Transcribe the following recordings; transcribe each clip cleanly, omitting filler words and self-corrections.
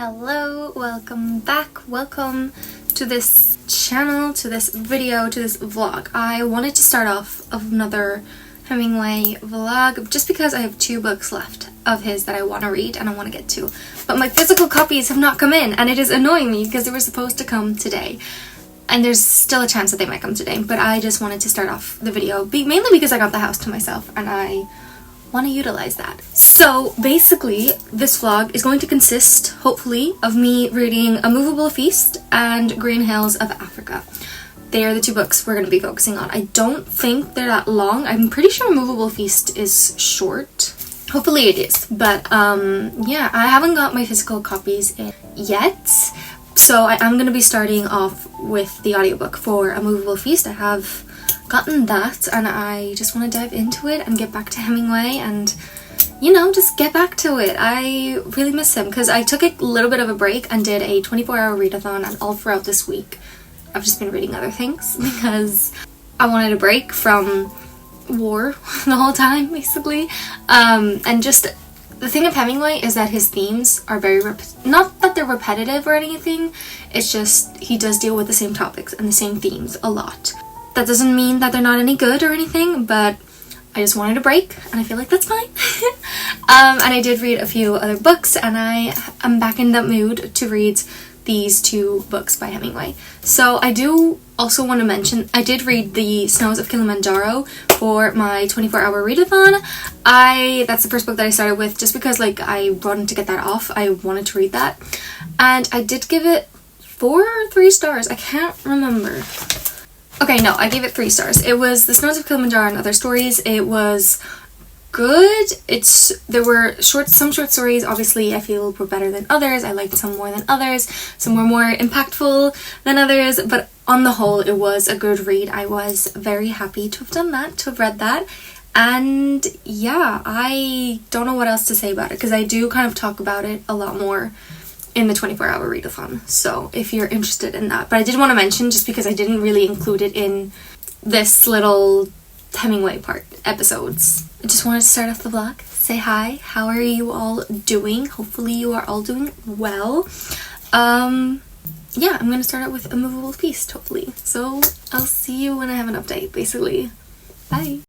Hello, welcome back, welcome to this channel, to this video, to this vlog. I wanted to start off another Hemingway vlog just because I have 2 books left of his that I want to read and I want to get to. But my physical copies have not come in and it is annoying me because they were supposed to come today. And there's still a chance that they might come today, but I just wanted to start off the video mainly because I got the house to myself and I want to utilize that. So basically this vlog is going to consist, hopefully, of me reading A Movable Feast and Green Hills of Africa. They are the 2 books we're going to be focusing on. I don't think they're that long. I'm pretty sure A Movable Feast is short. Hopefully it is, but yeah, I haven't got my physical copies in yet. So I am going to be starting off with the audiobook for A Movable Feast. I have gotten that and I just want to dive into it and get back to Hemingway and, you know, just get back to it. I really miss him because I took a little bit of a break and did a 24-hour readathon, and all throughout this week I've just been reading other things because I wanted a break from war the whole time, basically. And just the thing of Hemingway is that his themes are very not that they're repetitive or anything, it's just he does deal with the same topics and the same themes a lot. That doesn't mean that they're not any good or anything, but I just wanted a break and I feel like that's fine. And I did read a few other books and I am back in that mood to read these 2 books by Hemingway. So I do also want to mention I did read The Snows of Kilimanjaro for my 24-hour readathon. That's the first book that I started with just because like I wanted to get that off. I wanted to read that. And I did give it 4 or 3 stars. I can't remember. Okay, no, I gave it 3 stars. It was The Snows of Kilimanjaro and Other Stories. It was good. There were some short stories, obviously, I feel were better than others. I liked some more than others. Some were more impactful than others. But on the whole, it was a good read. I was very happy to have done that, to have read that. And yeah, I don't know what else to say about it because I do kind of talk about it a lot more in the 24-hour readathon, so if you're interested in that. But I did want to mention, just because I didn't really include it in this little Hemingway part episodes, I just wanted to start off the vlog, say hi, how are you all doing? Hopefully you are all doing well. Yeah, I'm gonna start out with A Movable Feast, hopefully, so I'll see you when I have an update, basically. Bye!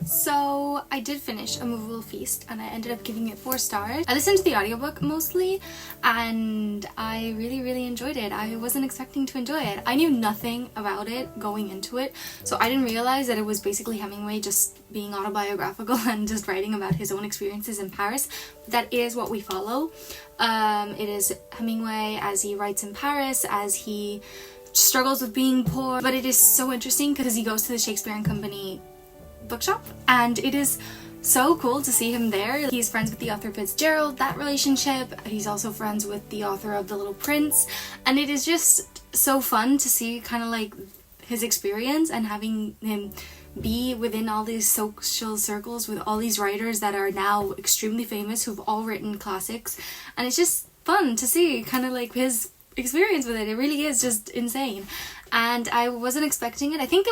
So I did finish A Movable Feast and I ended up giving it 4 stars. I listened to the audiobook mostly and I really enjoyed it. I wasn't expecting to enjoy it. I knew nothing about it going into it, so I didn't realize that it was basically Hemingway just being autobiographical and just writing about his own experiences in Paris. That is what we follow. It is Hemingway as he writes in Paris, as he struggles with being poor, but it is so interesting because he goes to the Shakespeare & Company bookshop and it is so cool to see him there. He's friends with the author Fitzgerald, that relationship. He's also friends with the author of The Little Prince, and it is just so fun to see kind of like his experience and having him be within all these social circles with all these writers that are now extremely famous who've all written classics, and it's just fun to see kind of like his experience with it. It really is just insane, and I wasn't expecting it. I think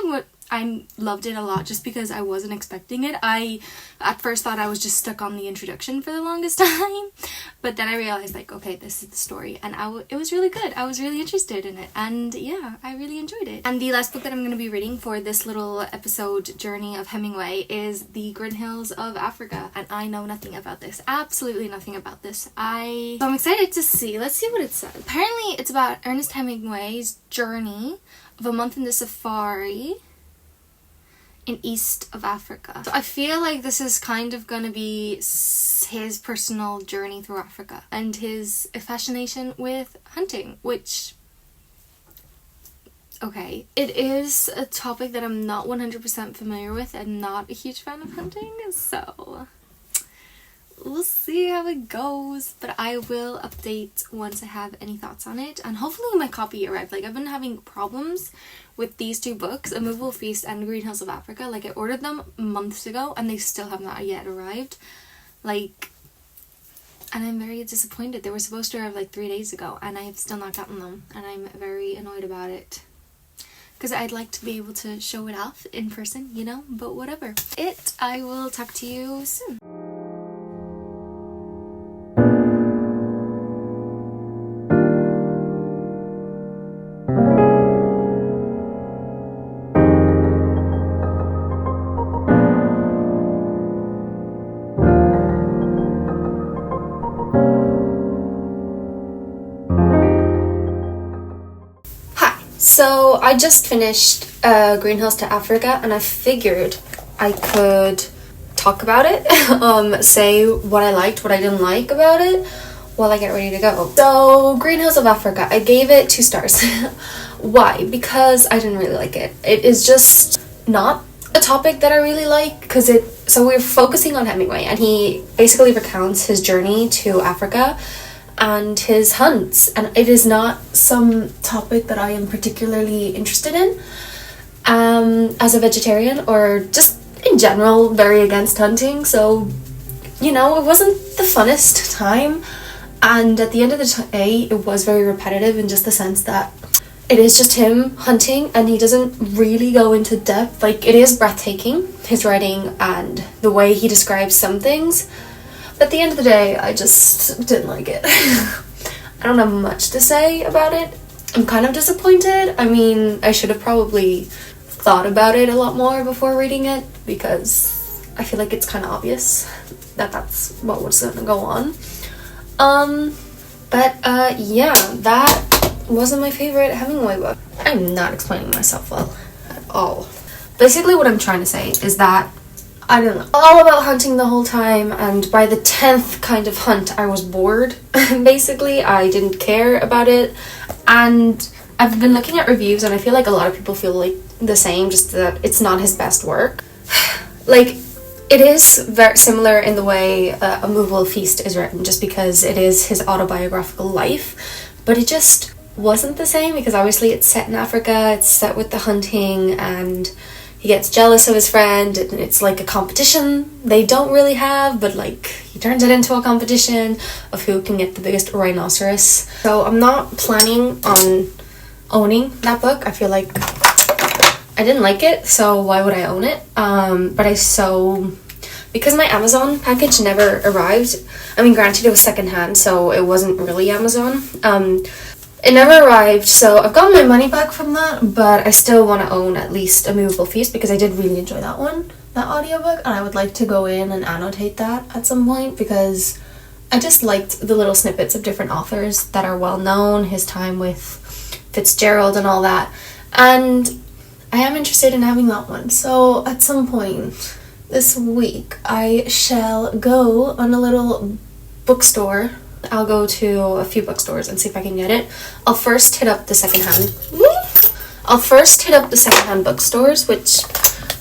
I loved it a lot just because I wasn't expecting it. I at first thought I was just stuck on the introduction for the longest time, but then I realized, like, okay, this is the story, and it was really good. I was really interested in it, and yeah, I really enjoyed it. And the last book that I'm going to be reading for this little episode journey of Hemingway is The Green Hills of Africa, and I know nothing about this, absolutely nothing about this. So I'm excited to see. Let's see what it says. Apparently it's about Ernest Hemingway's journey of a month in the safari in east of Africa. So I feel like this is kind of gonna be his personal journey through Africa and his fascination with hunting, which, okay, it is a topic that I'm not 100% familiar with and not a huge fan of hunting, so we'll see how it goes, but I will update once I have any thoughts on it, and hopefully my copy arrived. Like, I've been having problems with these two books, A Movable Feast and Green Hills of Africa. Like, I ordered them months ago and they still have not yet arrived. Like, and I'm very disappointed. They were supposed to arrive like 3 days ago and I have still not gotten them, and I'm very annoyed about it. Because I'd like to be able to show it off in person, you know, but whatever. I will talk to you soon. So I just finished Green Hills to Africa, and I figured I could talk about it, say what I liked, what I didn't like about it, while I get ready to go. So Green Hills of Africa, I gave it 2 stars. Why? Because I didn't really like it. It is just not a topic that I really like, so we're focusing on Hemingway, and he basically recounts his journey to Africa and his hunts, and it is not some topic that I am particularly interested in as a vegetarian, or just in general very against hunting. So, you know, it wasn't the funnest time, and at the end of the day it was very repetitive in just the sense that it is just him hunting and he doesn't really go into depth. Like, it is breathtaking, his writing and the way he describes some things. At the end of the day, I just didn't like it. I don't have much to say about it. I'm kind of disappointed. I mean, I should have probably thought about it a lot more before reading it, because I feel like it's kind of obvious that that's what was going to go on. Yeah, that wasn't my favorite Hemingway book. I'm not explaining myself well at all. Basically, what I'm trying to say is that I don't know, all about hunting the whole time, and by the 10th kind of hunt I was bored. Basically, I didn't care about it, and I've been looking at reviews and I feel like a lot of people feel like the same, just that it's not his best work. Like, it is very similar in the way A Movable Feast is written, just because it is his autobiographical life, but it just wasn't the same, because obviously it's set in Africa, it's set with the hunting, and he gets jealous of his friend, and it's like a competition they don't really have, but like he turns it into a competition of who can get the biggest rhinoceros. So I'm not planning on owning that book. I feel like I didn't like it, so why would I own it? Because my Amazon package never arrived. I mean, granted, it was secondhand, so it wasn't really Amazon. It never arrived, so I've gotten my money back from that, but I still want to own at least A Movable Feast, because I did really enjoy that audiobook, and I would like to go in and annotate that at some point, because I just liked the little snippets of different authors that are well known, his time with Fitzgerald and all that, and I am interested in having that one. So at some point this week I shall go on a little bookstore. I'll go to a few bookstores and see if I can get it. I'll first hit up the secondhand bookstores, which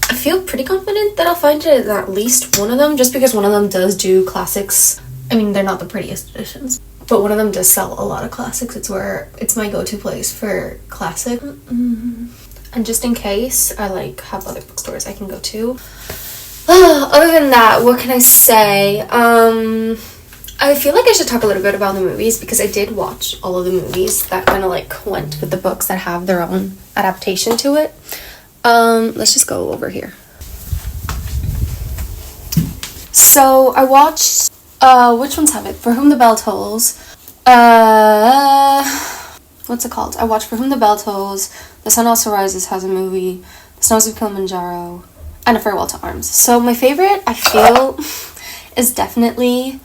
I feel pretty confident that I'll find it at least one of them, just because one of them does do classics. I mean, they're not the prettiest editions, but one of them does sell a lot of classics. It's my go-to place for classic. And just in case I have other bookstores I can go to. Other than that, what can I say? I feel like I should talk a little bit about the movies, because I did watch all of the movies that kind of went with the books that have their own adaptation to it. Let's just go over here. So I watched, which ones have it? For Whom the Bell Tolls. What's it called? I watched For Whom the Bell Tolls, The Sun Also Rises has a movie, The Snows of Kilimanjaro, and A Farewell to Arms. So my favorite, I feel, is definitely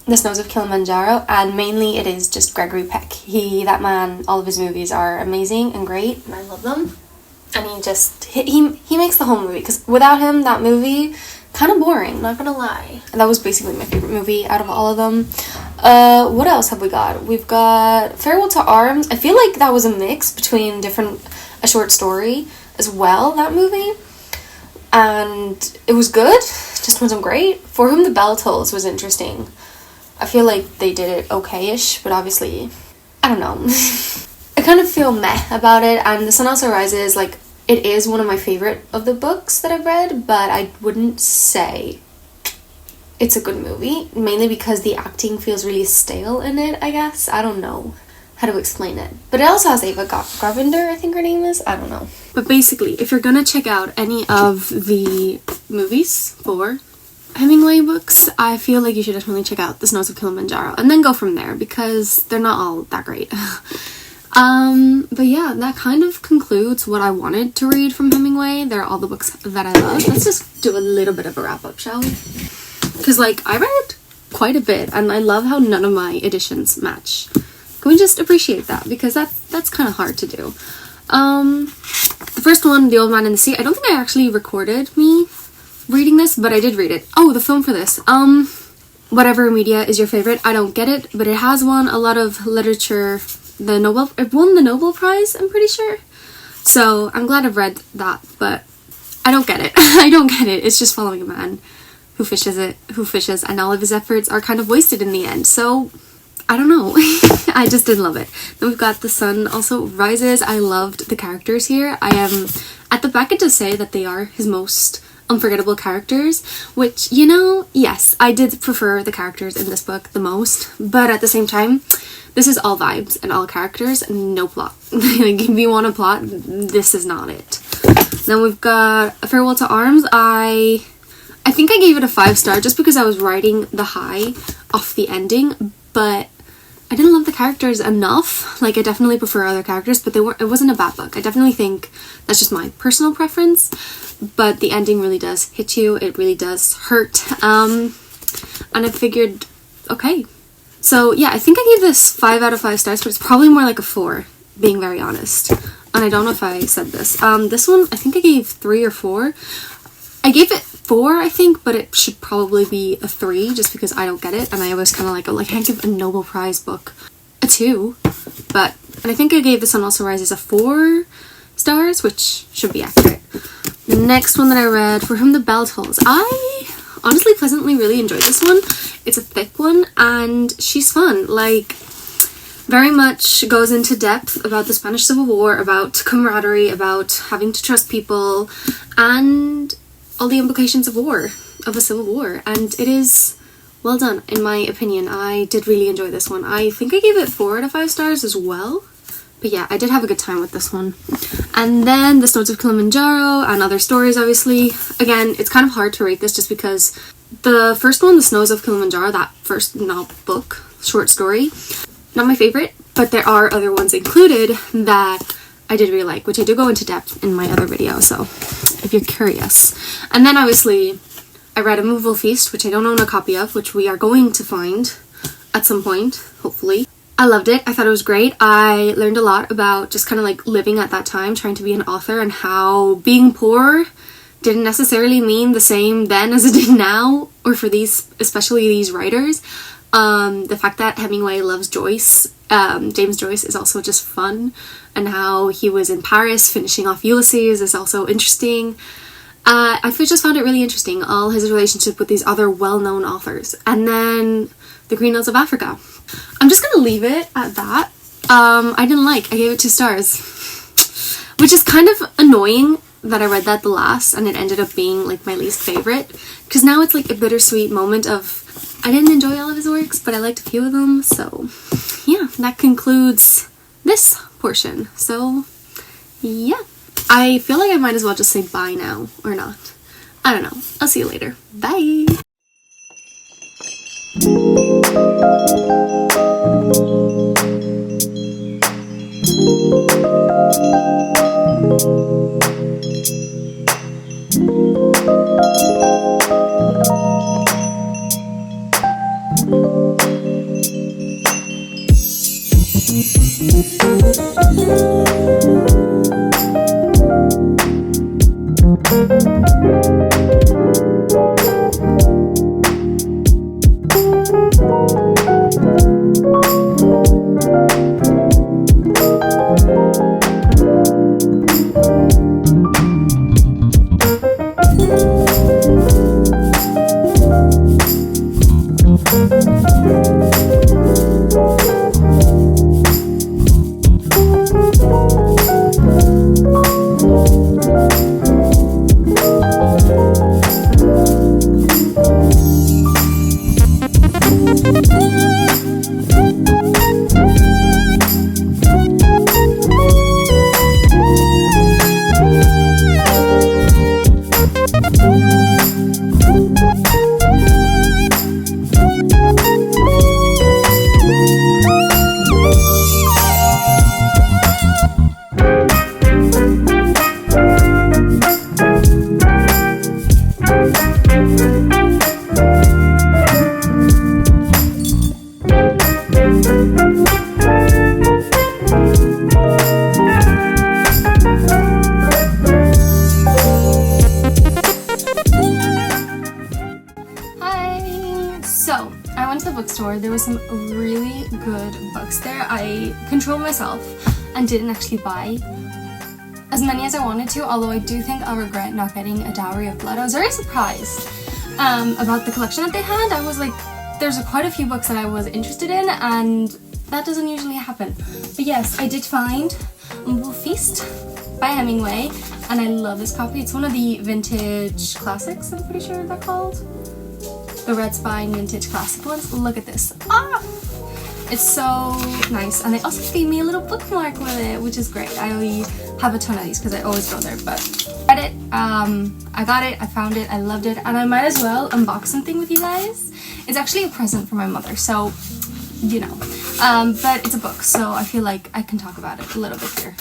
The Snows of Kilimanjaro, and mainly it is just Gregory Peck. That man, all of his movies are amazing and great, and I love them. And he makes the whole movie, because without him, that movie, kind of boring, not gonna lie. And that was basically my favorite movie out of all of them. What else have we got? We've got Farewell to Arms. I feel like that was a mix between a short story as well, that movie. And it was good, just wasn't great. For Whom the Bell Tolls was interesting. I feel like they did it okay-ish, but obviously, I don't know. I kind of feel meh about it, and The Sun Also Rises, like, it is one of my favorite of the books that I've read, but I wouldn't say it's a good movie, mainly because the acting feels really stale in it, I guess. I don't know how to explain it. But it also has Ava Gravender, I think her name is. I don't know. But basically, if you're gonna check out any of the movies for Hemingway books, I feel like you should definitely check out The Snows of Kilimanjaro, and then go from there, because they're not all that great. But yeah, that kind of concludes what I wanted to read from Hemingway. They're all the books that I love. Let's just do a little bit of a wrap-up, shall we? Because, like, I read quite a bit, and I love how none of my editions match. Can we just appreciate that? Because that's kind of hard to do. The first one, The Old Man in the Sea, I don't think I actually recorded me reading this, but I did read it. Oh, the film for this. Whatever media is your favorite, I don't get it, but it has won a lot of literature. It won the Nobel Prize, I'm pretty sure. So I'm glad I've read that, but I don't get it. I don't get it. It's just following a man who fishes, and all of his efforts are kind of wasted in the end. So I don't know. I just didn't love it. Then we've got The Sun Also Rises. I loved the characters here. I am at the back to say that they are his most unforgettable characters, which, you know, yes, I did prefer the characters in this book the most, but at the same time, this is all vibes and all characters, no plot. Like, if you want a plot, this is not it. Then we've got A Farewell to Arms. I think I gave it a 5-star just because I was riding the high off the ending, but I didn't love the characters enough. Like, I definitely prefer other characters, but it wasn't a bad book. I definitely think that's just my personal preference, but the ending really does hit you. It really does hurt. And I figured, okay. So yeah, I think I gave this 5 out of 5 stars, but it's probably more like a 4, being very honest. And I don't know if I said this. This one, I think I gave 3 or 4. I gave it 4, I think, but it should probably be a 3, just because I don't get it. And I was kind of like, oh, I can't give a Nobel Prize book a 2. And I think I gave The Sun Also Rises a 4 stars, which should be accurate. The next one that I read, For Whom the Bell Tolls. I honestly pleasantly really enjoyed this one. It's a thick one, and she's fun. Like, very much goes into depth about the Spanish Civil War, about camaraderie, about having to trust people, and all the implications of a civil war. And it is well done, in my opinion. I did really enjoy this one. I think I gave it 4 out of 5 stars as well. But yeah, I did have a good time with this one. And then The Snows of Kilimanjaro and Other Stories, obviously. Again, it's kind of hard to rate this just because the first one, The Snows of Kilimanjaro, that first book, short story, not my favorite, but there are other ones included that I did really like, which I do go into depth in my other video, so if you're curious. And then obviously I read A Movable Feast, which I don't own a copy of, which we are going to find at some point, hopefully. I loved it. I thought it was great. I learned a lot about just kind of like living at that time, trying to be an author, and how being poor didn't necessarily mean the same then as it did now, or for these, especially these writers. The fact that Hemingway loves Joyce, James Joyce, is also just fun, and how he was in Paris finishing off Ulysses is also interesting. I just found it really interesting, all his relationship with these other well-known authors. And then The Green Hills of Africa. I'm just gonna leave it at that. I gave it 2 stars, which is kind of annoying that I read that the last and it ended up being like my least favorite, because now it's like a bittersweet moment of I didn't enjoy all of his works, but I liked a few of them. So yeah, that concludes this portion. So yeah, I feel like I might as well just say bye now, or not. I don't know. I'll see you later. Bye! So, I went to the bookstore. There were some really good books there. I controlled myself and didn't actually buy as many as I wanted to, although I do think I'll regret not getting A Dowry of Blood. I was very surprised about the collection that they had. I was like, there's quite a few books that I was interested in, and that doesn't usually happen. But yes, I did find Wolf Feast by Hemingway, and I love this copy. It's one of the vintage classics, I'm pretty sure they're called. The Red Spine vintage classic ones. Look at this. Ah! It's so nice, and they also gave me a little bookmark with it, which is great. I have a ton of these because I always go there, but read it, I got it, I found it, I loved it, and I might as well unbox something with you guys. It's actually a present for my mother, so you know, but it's a book, so I feel like I can talk about it a little bit here.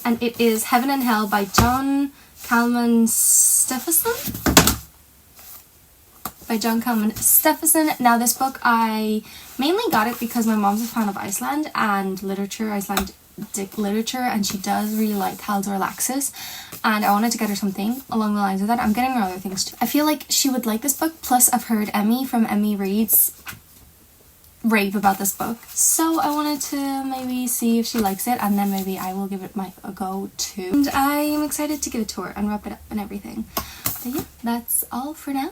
And it is Heaven and Hell by John Kalman Stephenson. Now this book, I mainly got it because my mom's a fan of Iceland and literature, Icelandic literature, and she does really like Halldór Laxness, and I wanted to get her something along the lines of that. I'm getting her other things too. I feel like she would like this book, plus I've heard Emmy from Emmy Reads rave about this book, so I wanted to maybe see if she likes it, and then maybe I will give it a go too. And I am excited to give it to her and wrap it up and everything. But yeah, that's all for now.